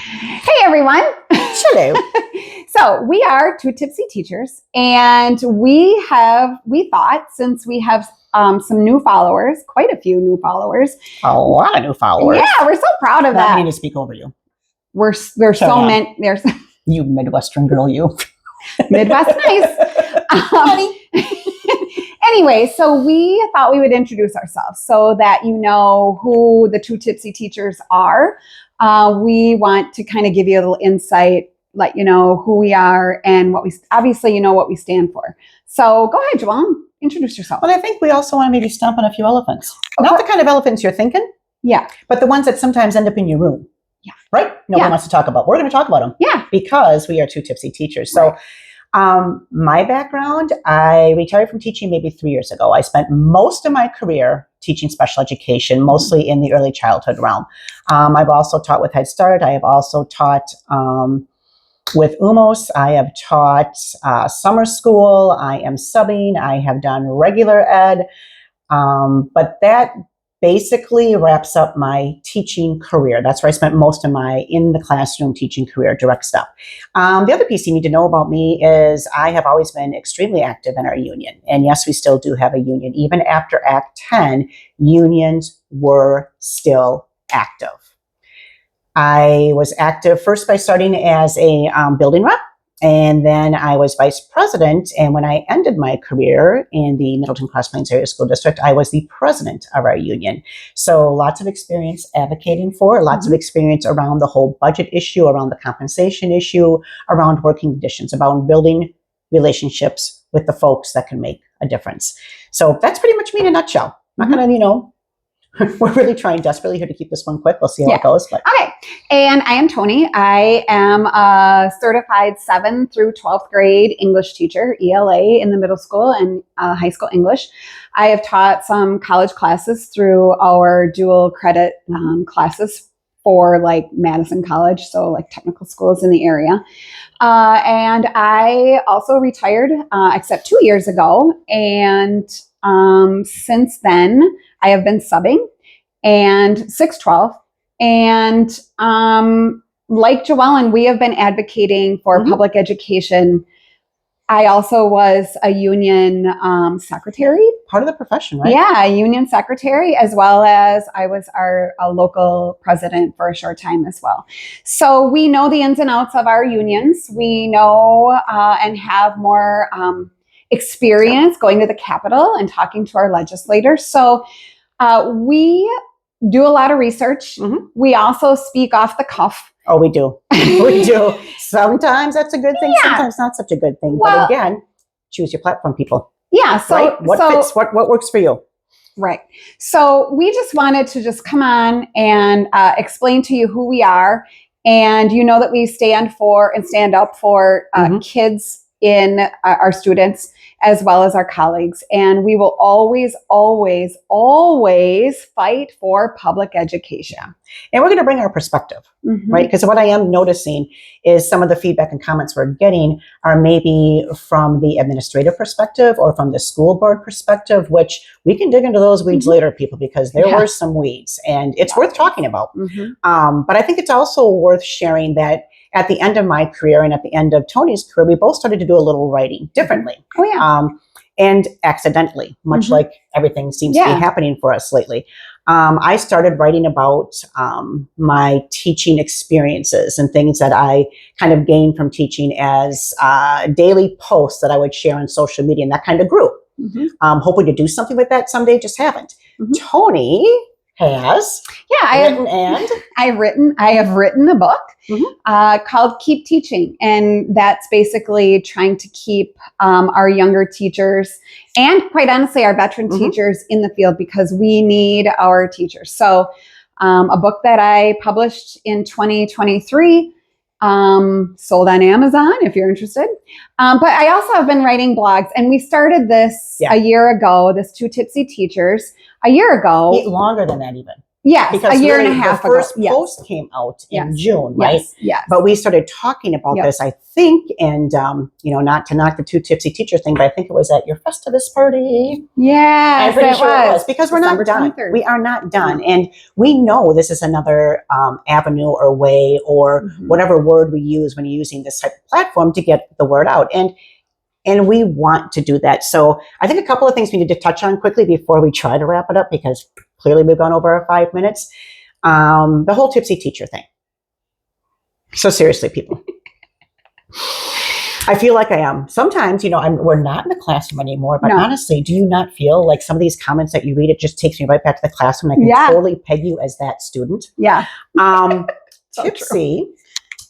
Hey everyone. Hello. So we are two tipsy teachers, and we thought, since we have some new followers, quite a few new followers. A lot of new followers. Yeah, we're so proud of that. I need to speak over you. We're so many. There's you Midwestern girl, you. Midwest nice. Anyway, so we thought we would introduce ourselves so that you know who the two tipsy teachers are. We want to kind of give you a little insight, let you know who we are and what we, obviously you know what we stand for. So go ahead, Joelle, introduce yourself. Well, I think we also want to maybe stomp on a few elephants. Okay. Not the kind of elephants you're thinking. Yeah. But the ones that sometimes end up in your room. Yeah. Right? Nobody wants to talk about. We're going to talk about them. Yeah. Because we are two tipsy teachers. So my background, I retired from teaching maybe 3 years ago. I spent most of my career teaching special education, mostly in the early childhood realm. I've also taught with Head Start. I have also taught with UMOS. I have taught summer school. I am subbing. I have done regular ed. But that basically wraps up my teaching career. That's where I spent most of my in the classroom teaching career, direct stuff. The other piece you need to know about me is I have always been extremely active in our union. And yes, we still do have a union. Even after Act 10, unions were still active. I was active first by starting as a building rep. And then I was vice president. And when I ended my career in the Middleton Cross Plains Area School District, I was the president of our union. So lots of experience advocating for, lots of experience around the whole budget issue, around the compensation issue, around working conditions, about building relationships with the folks that can make a difference. So that's pretty much me in a nutshell. I'm not going to, we're really trying desperately here to keep this one quick. We'll see how it goes. But. Okay. And I am Tony. I am a certified 7th through 12th grade English teacher, ELA, in the middle school and high school English. I have taught some college classes through our dual credit classes for like Madison College, so like technical schools in the area. And I also retired, except 2 years ago. And since then, I have been subbing and 612. And like Joellen, we have been advocating for public education. I also was a union secretary. Part of the profession, right? Yeah, a union secretary, as well as I was our local president for a short time as well. So we know the ins and outs of our unions. We know and have more experience going to the Capitol and talking to our legislators. So we do a lot of research. We also speak off the cuff. Oh, we do. We do. Sometimes that's a good thing. Yeah. Sometimes not such a good thing. Well, but again, choose your platform, people. Yeah. So right? What fits? What works for you? Right. So we just wanted to just come on and explain to you who we are. And you know that we stand for and stand up for kids in our students as well as our colleagues. And we will always, always, always fight for public education. And we're going to bring our perspective, right? Because what I am noticing is some of the feedback and comments we're getting are maybe from the administrative perspective or from the school board perspective, which we can dig into those weeds later, people, because there were some weeds and it's worth talking about. But I think it's also worth sharing that at the end of my career and at the end of Tony's career, we both started to do a little writing differently. Oh, yeah. And accidentally, much like everything seems to be happening for us lately. I started writing about my teaching experiences and things that I kind of gained from teaching as daily posts that I would share on social media, and that kind of grew. Hoping to do something with that someday, just haven't. Tony has I have written a book called Keep Teaching, and that's basically trying to keep our younger teachers and, quite honestly, our veteran teachers in the field, because we need our teachers. So a book that I published in 2023, sold on Amazon if you're interested. But I also have been writing blogs, and we started this a year ago, this Two Tipsy Teachers, a year ago. Longer than that even. Yes, because a year and a really half the ago. first Yes. post came out in Yes. June, right? Yes. Yes. But we started talking about Yep. this, I think, and not to knock the two tipsy teacher thing, but I think it was at your Festivus party. Yes, I'm pretty sure it was was because we're not December done. 23rd. We are not done, No. and we know this is another avenue or way or Mhm. whatever word we use when you're using this type of platform to get the word out, and we want to do that. So I think a couple of things we need to touch on quickly before we try to wrap it up, because clearly we've gone over our 5 minutes. The whole tipsy teacher thing. So seriously, people. I feel like I am. Sometimes, we're not in the classroom anymore, but No. honestly, do you not feel like some of these comments that you read, it just takes me right back to the classroom? I can Yeah. totally peg you as that student. Yeah. So Tipsy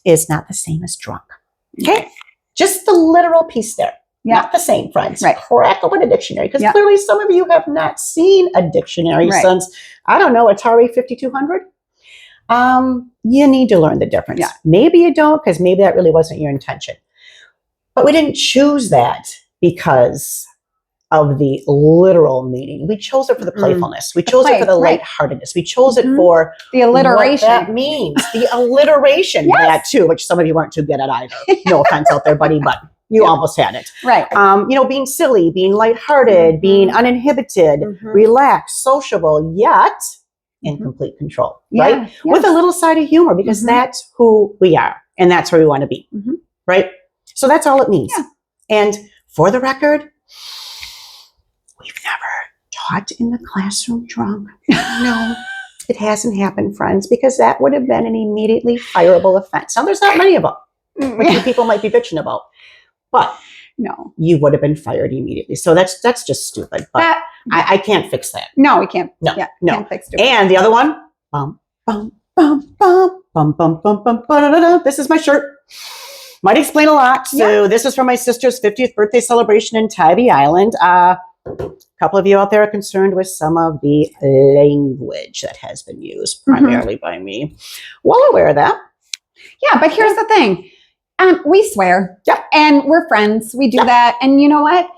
is not the same as drunk. Okay? Just the literal piece there. Yeah. Not the same, friends. Right. Crack open a dictionary, because Yeah. clearly some of you have not seen a dictionary Right. since, I don't know, Atari 5200. You need to learn the difference. Yeah. Maybe you don't, because maybe that really wasn't your intention. But we didn't choose that because of the literal meaning. We chose it for the playfulness. We chose it for the play, right. lightheartedness. We chose it Mhm. for The alliteration. what that means. The alliteration, Yes. that too, which some of you weren't too good at either. No offense out there, buddy, but you Yeah. almost had it. Right. Being silly, being lighthearted, Mhm. being uninhibited, Mhm. relaxed, sociable, yet in Mhm. complete control, Yeah. right? Yes. With a little side of humor, because Mhm. that's who we are and that's where we want to be, Mhm. right? So that's all it means. Yeah. And for the record, we've never taught in the classroom drunk. No, it hasn't happened, friends, because that would have been an immediately fireable offense. Now, there's not many of them, which you people might be bitching about, but No. you would have been fired immediately. So that's just stupid. But That. I can't fix that. No, we can't. No, Yeah. no. Can't fix it. And the other one, bum, bum, bum, bum, bum, bum, bum, bum, ba-da-da-da. This is my shirt. Might explain a lot. So this is for my sister's 50th birthday celebration in Tybee Island. A couple of you out there are concerned with some of the language that has been used primarily by me. Well aware of that. Yeah, but here's the thing. We swear. Yep. And we're friends. We do Yep. that. And you know what?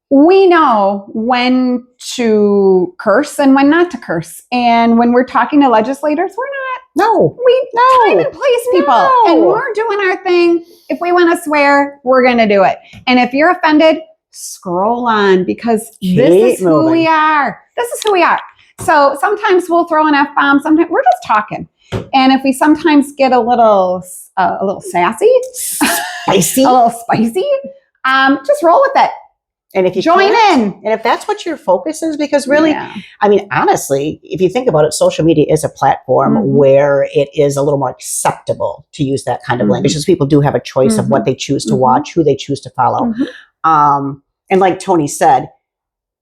We know when to curse and when not to curse. And when we're talking to legislators, we're not. No. We time and place people. No. And we're doing our thing. If we want to swear, we're going to do it. And if you're offended, scroll on, because this is who we are. This is who we are. So sometimes we'll throw an F-bomb. Sometimes we're just talking. And if we sometimes get a little sassy, Spicy. a little spicy, just roll with it. And if you Join can't, in. and if that's what your focus is, because really, Yeah. I mean, honestly, if you think about it, social media is a platform Mhm. where it is a little more acceptable to use that kind of language, because people do have a choice of what they choose to Mhm. watch, who they choose to follow. Mhm. And like Tony said,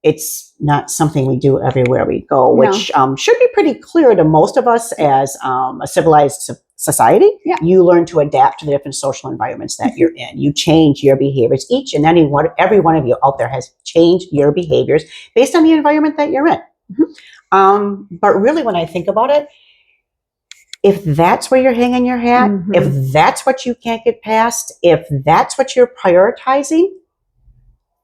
it's not something we do everywhere we go, No. which should be pretty clear to most of us as a civilized society. Yeah. You learn to adapt to the different social environments that you're in. You change your behaviors. Each and every one of you out there has changed your behaviors based on the environment that you're in. But really, when I think about it, if that's where you're hanging your hat, if that's what you can't get past, if that's what you're prioritizing,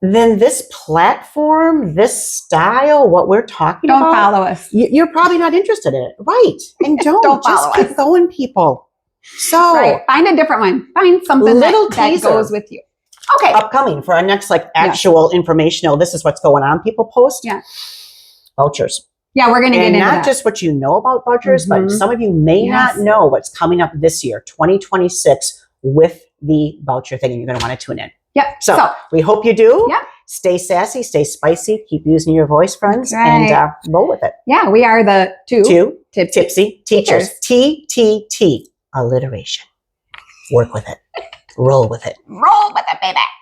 then this platform, this style, what we're talking Don't about, follow us. you're probably not interested in it. Right. And don't Don't just follow keep us. going, people. So Right. Find a different one. Find something Little that teaser. goes with you. Okay. upcoming for our next actual informational, this is what's going on, people post. Yeah. Vouchers. Yeah, we're going to get And into not that. just what you know about vouchers, but some of you may Yes. not know what's coming up this year, 2026, with the voucher thing, and you're going to want to tune in. Yep. So we hope you do. Yep. Stay sassy, stay spicy, keep using your voice, friends, That's and right. roll with it. Yeah, we are the two Tipsy teachers. TTT. Alliteration. Work with it. Roll with it. Roll with it, baby.